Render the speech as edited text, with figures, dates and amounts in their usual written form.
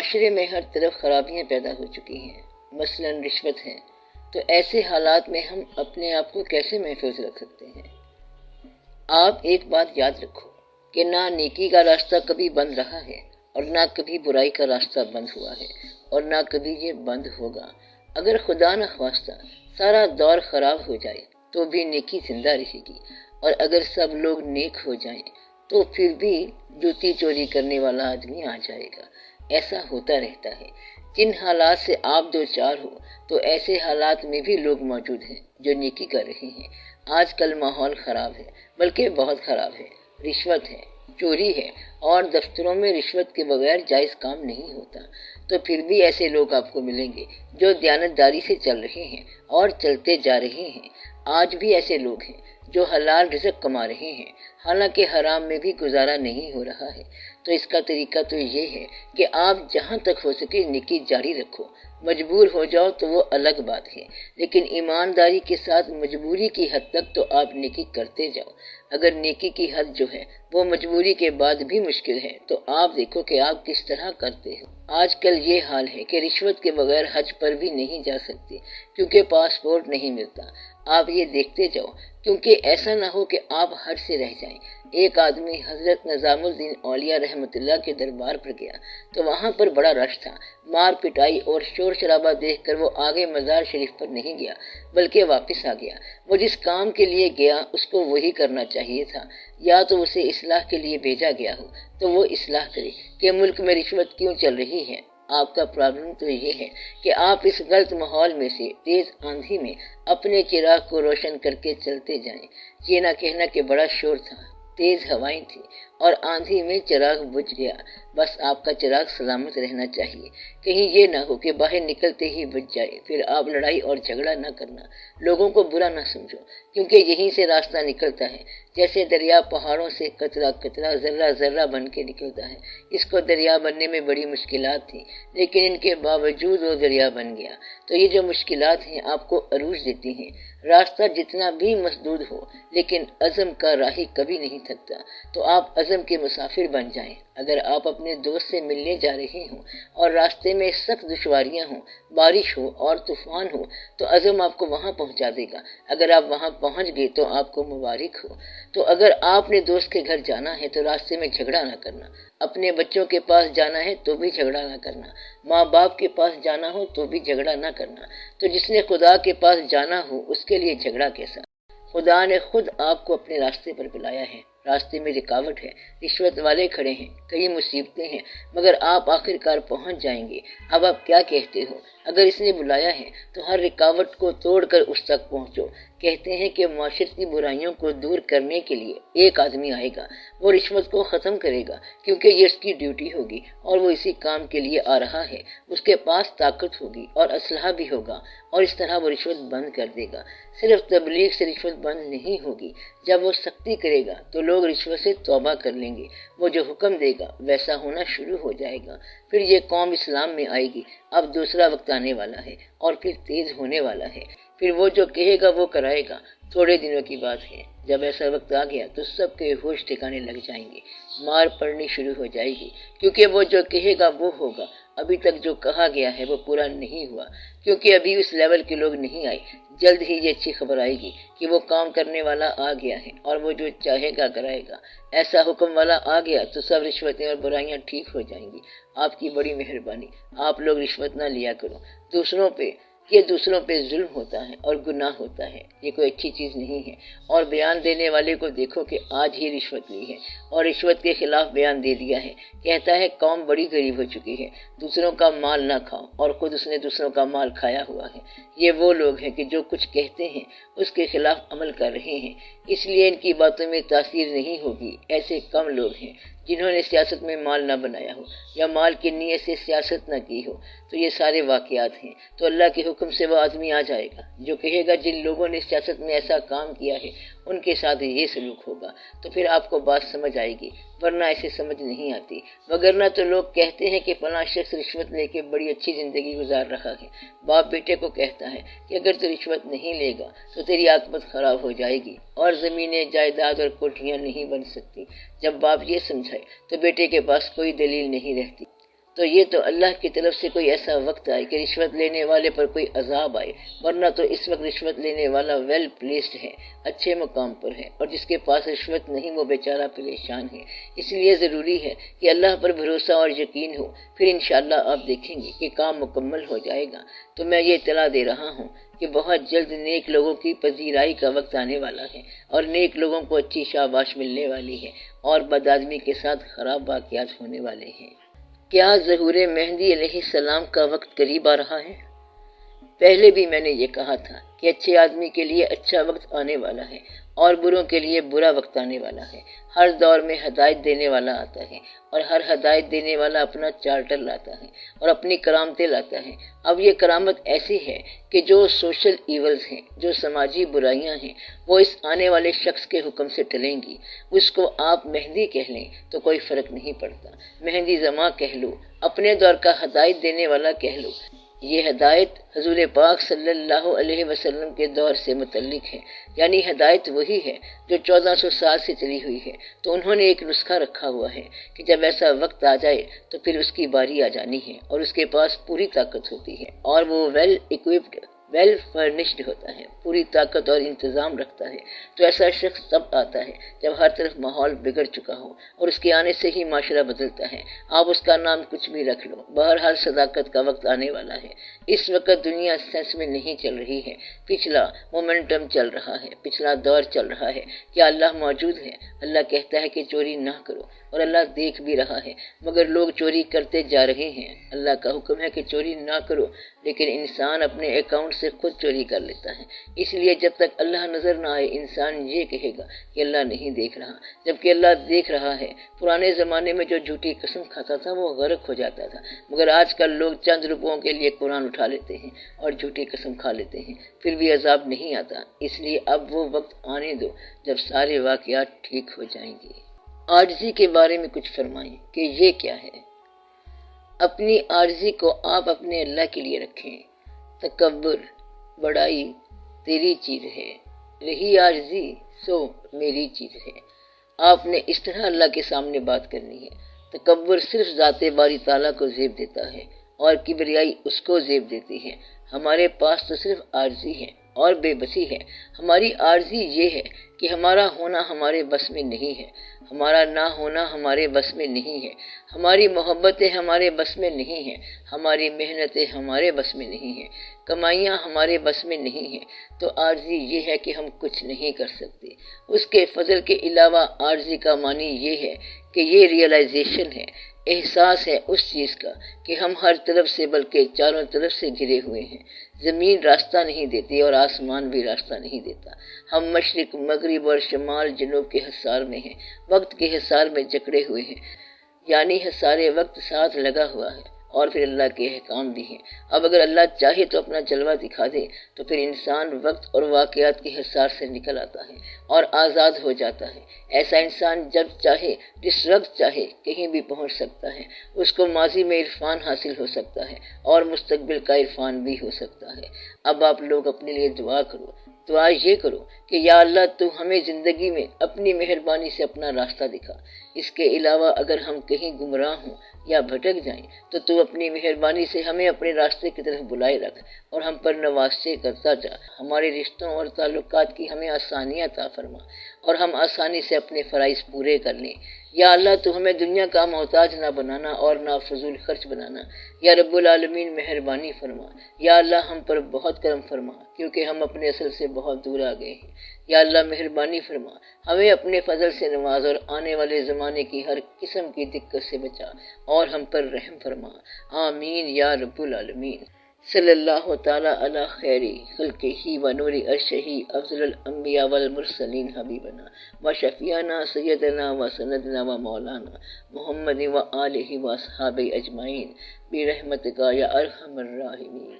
معاشرے میں ہر طرف خرابیاں پیدا ہو چکی ہیں، مثلاً رشوت ہے، تو ایسے حالات میں ہم اپنے آپ کو کیسے محفوظ رکھ سکتے ہیں؟ آپ ایک بات یاد رکھو کہ نہ نیکی کا راستہ کبھی بند رہا ہے اور نہ کبھی برائی کا راستہ بند ہوا ہے اور نہ کبھی یہ بند ہوگا۔ اگر خدا نخواستہ سارا دور خراب ہو جائے تو بھی نیکی زندہ رہے گی، اور اگر سب لوگ نیک ہو جائیں تو پھر بھی جوتی چوری کرنے والا آدمی آ جائے گا۔ ایسا ہوتا رہتا ہے۔ جن حالات سے آپ دو چار ہو تو ایسے حالات میں بھی لوگ موجود ہیں جو نیکی کر رہے ہیں۔ آج کل ماحول خراب ہے، بلکہ بہت خراب ہے۔ رشوت ہے، چوری ہے، اور دفتروں میں رشوت کے بغیر جائز کام نہیں ہوتا۔ تو پھر بھی ایسے لوگ آپ کو ملیں گے جو دیانتداری سے چل رہے ہیں اور چلتے جا رہے ہیں۔ آج بھی ایسے لوگ ہیں جو حلال رزق کما رہے ہیں، حالانکہ حرام میں بھی گزارا نہیں ہو رہا ہے۔ تو اس کا طریقہ تو یہ ہے کہ آپ جہاں تک ہو سکے نیکی جاری رکھو۔ مجبور ہو جاؤ تو وہ الگ بات ہے، لیکن ایمانداری کے ساتھ مجبوری کی حد تک تو آپ نیکی کرتے جاؤ۔ اگر نیکی کی حد جو ہے وہ مجبوری کے بعد بھی مشکل ہے تو آپ دیکھو کہ آپ کس طرح کرتے ہو۔ آج کل یہ حال ہے کہ رشوت کے بغیر حج پر بھی نہیں جا سکتے کیونکہ پاسپورٹ نہیں ملتا۔ آپ یہ دیکھتے جاؤ، کیونکہ ایسا نہ ہو کہ آپ حج سے رہ جائیں۔ ایک آدمی حضرت نظام الدین اولیاء رحمۃ اللہ کے دربار پر گیا تو وہاں پر بڑا رش تھا۔ مار پٹائی اور شور شرابہ دیکھ کر وہ آگے مزار شریف پر نہیں گیا بلکہ واپس آ گیا۔ وہ جس کام کے لیے گیا اس کو وہی کرنا چاہیے تھا، یا تو اسے اصلاح کے لیے بھیجا گیا ہو تو وہ اصلاح کرے کہ ملک میں رشوت کیوں چل رہی ہے۔ آپ کا پرابلم تو یہ ہے کہ آپ اس غلط ماحول میں سے تیز آندھی میں اپنے چراغ کو روشن کر کے چلتے جائیں۔ یہ نہ کہنا کہ بڑا شور تھا، تیز ہوائیں تھی اور آندھی میں چراغ بجھ گیا۔ بس آپ کا چراغ سلامت رہنا چاہیے، کہیں یہ نہ ہو کہ باہر نکلتے ہی بجھ جائے۔ پھر آپ لڑائی اور جھگڑا نہ کرنا، لوگوں کو برا نہ سمجھو، کیونکہ یہیں سے راستہ نکلتا ہے۔ جیسے دریا پہاڑوں سے قطرہ قطرہ ذرہ ذرہ بن کے نکلتا ہے۔ اس کو دریا بننے میں بڑی مشکلات تھیں، لیکن ان کے باوجود وہ دریا بن گیا۔ تو یہ جو مشکلات ہیں آپ کو عروج دیتی ہیں۔ راستہ جتنا بھی مسدود ہو لیکن عزم کا راہی کبھی نہیں تھکتا، تو آپ عزم کے مسافر بن جائیں۔ اگر آپ اپنے دوست سے ملنے جا رہے ہوں اور راستے میں سخت دشواریاں ہوں، بارش ہو اور طوفان ہو، تو عزم آپ کو وہاں پہنچا دے گا۔ اگر آپ وہاں پہنچ گئے تو آپ کو مبارک ہو۔ تو اگر آپ نے دوست کے گھر جانا ہے تو راستے میں جھگڑا نہ کرنا، اپنے بچوں کے پاس جانا ہے تو بھی جھگڑا نہ کرنا، ماں باپ کے پاس جانا ہو تو بھی جھگڑا نہ کرنا۔ تو جس نے خدا کے پاس جانا ہو اس کے لیے جھگڑا کیسا؟ خدا نے خود آپ کو اپنے راستے پر بلایا ہے۔ راستے میں رکاوٹ ہے، رشوت والے کھڑے ہیں، کئی مصیبتیں ہیں، مگر آپ آخرکار پہنچ جائیں گے۔ اب آپ کیا کہتے ہو؟ اگر اس نے بلایا ہے تو ہر رکاوٹ کو توڑ کر اس تک پہنچو۔ کہتے ہیں کہ معاشرتی برائیوں کو دور کرنے کے لیے ایک آدمی آئے گا، وہ رشوت کو ختم کرے گا کیونکہ یہ اس کی ڈیوٹی ہوگی اور وہ اسی کام کے لیے آ رہا ہے۔ اس کے پاس طاقت ہوگی اور اسلحہ بھی ہوگا، اور اس طرح وہ رشوت بند کر دے گا۔ صرف تبلیغ سے رشوت بند نہیں ہوگی، جب وہ سختی کرے گا تو لوگ رشوت سے توبہ کر لیں گے۔ وہ جو حکم دے گا ویسا ہونا شروع ہو جائے گا، پھر یہ قوم اسلام میں آئے گی۔ اب دوسرا وقت آنے والا ہے اور پھر تیز ہونے والا ہے، پھر وہ جو کہے گا وہ کرائے گا۔ تھوڑے دنوں کی بات ہے، جب ایسا وقت آ گیا تو سب کے ہوش ٹھکانے لگ جائیں گے، مار پڑنی شروع ہو جائے گی، کیونکہ وہ جو کہے گا وہ ہوگا۔ ابھی تک جو کہا گیا ہے وہ پورا نہیں ہوا، کیونکہ ابھی اس لیول کے لوگ نہیں آئے۔ جلد ہی یہ اچھی خبر آئے گی کہ وہ کام کرنے والا آ گیا ہے اور وہ جو چاہے گا کرائے گا۔ ایسا حکم والا آ گیا تو سب رشوتیں اور برائیاں ٹھیک ہو جائیں گی۔ آپ کی بڑی مہربانی، آپ لوگ رشوت نہ لیا کرو۔ دوسروں پہ ظلم ہوتا ہے اور گناہ ہوتا ہے، یہ کوئی اچھی چیز نہیں ہے۔ اور بیان دینے والے کو دیکھو کہ آج ہی رشوت لی ہے اور رشوت کے خلاف بیان دے دیا ہے۔ کہتا ہے قوم بڑی غریب ہو چکی ہے، دوسروں کا مال نہ کھاؤ، اور خود اس نے دوسروں کا مال کھایا ہوا ہے۔ یہ وہ لوگ ہیں کہ جو کچھ کہتے ہیں اس کے خلاف عمل کر رہے ہیں، اس لیے ان کی باتوں میں تاثیر نہیں ہوگی۔ ایسے کم لوگ ہیں جنہوں نے سیاست میں مال نہ بنایا ہو یا مال کی نیت سے سیاست نہ کی ہو۔ تو یہ سارے واقعات ہیں۔ تو اللہ کے حکم سے وہ آدمی آ جائے گا جو کہے گا جن لوگوں نے سیاست میں ایسا کام کیا ہے ان کے ساتھ یہ سلوک ہوگا، تو پھر آپ کو بات سمجھ آئے گی، ورنہ ایسے سمجھ نہیں آتی۔ وگرنہ تو لوگ کہتے ہیں کہ فلاں شخص رشوت لے کے بڑی اچھی زندگی گزار رہا ہے۔ باپ بیٹے کو کہتا ہے کہ اگر تو رشوت نہیں لے گا تو تیری عاقبت خراب ہو جائے گی اور زمینیں جائیداد اور کوٹھیاں نہیں بن سکتی۔ جب باپ یہ سمجھائے تو بیٹے کے پاس کوئی دلیل نہیں رہتی۔ تو یہ تو اللہ کی طرف سے کوئی ایسا وقت آئے کہ رشوت لینے والے پر کوئی عذاب آئے، ورنہ تو اس وقت رشوت لینے والا ویل پلیسڈ ہے، اچھے مقام پر ہے، اور جس کے پاس رشوت نہیں وہ بیچارہ پریشان ہے۔ اس لیے ضروری ہے کہ اللہ پر بھروسہ اور یقین ہو، پھر انشاءاللہ آپ دیکھیں گے کہ کام مکمل ہو جائے گا۔ تو میں یہ اطلاع دے رہا ہوں کہ بہت جلد نیک لوگوں کی پذیرائی کا وقت آنے والا ہے، اور نیک لوگوں کو اچھی شاباش ملنے والی ہے، اور بد آدمی کے ساتھ خراب واقعات ہونے والے ہیں۔ کیا ظہور مہدی علیہ السلام کا وقت قریب آ رہا ہے؟ پہلے بھی میں نے یہ کہا تھا کہ اچھے آدمی کے لیے اچھا وقت آنے والا ہے، اور بروں کے لیے برا وقت آنے والا ہے۔ ہر دور میں ہدایت دینے والا آتا ہے، اور ہر ہدایت دینے والا اپنا چارٹر لاتا ہے اور اپنی کرامتیں لاتا ہے۔ اب یہ کرامت ایسی ہے کہ جو سوشل ایولز ہیں، جو سماجی برائیاں ہیں، وہ اس آنے والے شخص کے حکم سے ٹلیں گی۔ اس کو آپ مہدی کہہ لیں تو کوئی فرق نہیں پڑتا، مہدی زماں کہہ لو، اپنے دور کا ہدایت دینے والا کہہ لو۔ یہ ہدایت حضور پاک صلی اللہ علیہ وسلم کے دور سے متعلق ہے، یعنی ہدایت وہی ہے جو 1400 سال سے چلی ہوئی ہے۔ تو انہوں نے ایک نسخہ رکھا ہوا ہے کہ جب ایسا وقت آ جائے تو پھر اس کی باری آ جانی ہے، اور اس کے پاس پوری طاقت ہوتی ہے، اور وہ ویل ایکوپڈ، ویل فرنشڈ ہوتا ہے، پوری طاقت اور انتظام رکھتا ہے۔ تو ایسا شخص تب آتا ہے جب ہر طرف ماحول بگڑ چکا ہو، اور اس کے آنے سے ہی معاشرہ بدلتا ہے۔ آپ اس کا نام کچھ بھی رکھ لو، بہرحال صداقت کا وقت آنے والا ہے۔ اس وقت دنیا سینس میں نہیں چل رہی ہے، پچھلا مومنٹم چل رہا ہے، پچھلا دور چل رہا ہے۔ کیا اللہ موجود ہے؟ اللہ کہتا ہے کہ چوری نہ کرو، اور اللہ دیکھ بھی رہا ہے، مگر لوگ چوری کرتے جا رہے ہیں۔ اللہ کا حکم ہے کہ چوری نہ کرو، لیکن انسان اپنے اکاؤنٹ سے خود چوری کر لیتا ہے۔ اس لیے جب تک اللہ نظر نہ آئے انسان یہ کہے گا کہ اللہ نہیں دیکھ رہا، جبکہ اللہ دیکھ رہا ہے۔ پرانے زمانے میں جو جھوٹی قسم کھاتا تھا وہ غرق ہو جاتا تھا، مگر آج کل لوگ چند روپوں کے لیے قرآن اٹھا لیتے ہیں اور جھوٹی قسم کھا لیتے ہیں، پھر بھی عذاب نہیں آتا۔ اس لیے اب وہ وقت آنے دو جب سارے واقعات ٹھیک ہو جائیں گے۔ عاجزی کے بارے میں کچھ فرمائیں کہ یہ کیا ہے؟ اپنی عاجزی کو آپ اپنے اللہ کے لیے رکھیں۔ تکبر، بڑائی تیری چیز ہے، رہی عاجزی سو میری چیز ہے۔ آپ نے اس طرح اللہ کے سامنے بات کرنی ہے۔ تکبر صرف ذات باری تعالیٰ کو زیب دیتا ہے، اور کبریائی اس کو زیب دیتی ہے۔ ہمارے پاس تو صرف عاجزی ہے اور بے بسی ہے۔ ہماری عاجزی یہ ہے کہ ہمارا ہونا ہمارے بس میں نہیں ہے، ہمارا نہ ہونا ہمارے بس میں نہیں ہے، ہماری محبتیں ہمارے بس میں نہیں ہیں، ہماری محنتیں ہمارے بس میں نہیں ہیں، کمائیاں ہمارے بس میں نہیں ہیں۔ تو عاجزی یہ ہے کہ ہم کچھ نہیں کر سکتے۔ اس کے فضل کے علاوہ عاجزی کا معنی یہ ہے کہ یہ ریئلائزیشن ہے، احساس ہے اس چیز کا کہ ہم ہر طرف سے بلکہ چاروں طرف سے گھرے ہوئے ہیں۔ زمین راستہ نہیں دیتی اور آسمان بھی راستہ نہیں دیتا۔ ہم مشرق، مغرب اور شمال جنوب کے حصار میں ہیں، وقت کے حصار میں جکڑے ہوئے ہیں، یعنی حصار وقت ساتھ لگا ہوا ہے، اور پھر اللہ کے احکام بھی ہیں۔ اب اگر اللہ چاہے تو اپنا جلوہ دکھا دے تو پھر انسان وقت اور واقعات کے حصار سے نکل آتا ہے اور آزاد ہو جاتا ہے۔ ایسا انسان جب چاہے، جس وقت چاہے کہیں بھی پہنچ سکتا ہے۔ اس کو ماضی میں عرفان حاصل ہو سکتا ہے اور مستقبل کا عرفان بھی ہو سکتا ہے۔ اب آپ لوگ اپنے لیے دعا کرو۔ دعا یہ کرو کہ یا اللہ تو ہمیں زندگی میں اپنی مہربانی سے اپنا راستہ دکھا۔ اس کے علاوہ اگر ہم کہیں گمراہ ہوں یا بھٹک جائیں تو اپنی مہربانی سے ہمیں اپنے راستے کی طرف بلائے رکھ، اور ہم پر نوازشیں کرتا جا۔ ہمارے رشتوں اور تعلقات کی ہمیں آسانیاں عطا فرما، اور ہم آسانی سے اپنے فرائض پورے کر لیں۔ یا اللہ تو ہمیں دنیا کا محتاج نہ بنانا اور نہ فضول خرچ بنانا۔ یا رب العالمین مہربانی فرما۔ یا اللہ ہم پر بہت کرم فرما، کیونکہ ہم اپنے اصل سے بہت دور آ گئے ہیں۔ یا اللہ مہربانی فرما، ہمیں اپنے فضل سے نواز، اور آنے والے زمانے کی ہر قسم کی دقت سے بچا، اور ہم پر رحم فرما۔ آمین یا رب العالمین۔ صلی اللہ تعالی علی خیر خلقہ و نور عرشہ افضل الانبیاء والمرسلین حبیبنا و شفیعنا سیدنا و سندنا و مولانا محمد و آلہ و اصحابہ اجمعین برحمتک یا ارحم الراحمین۔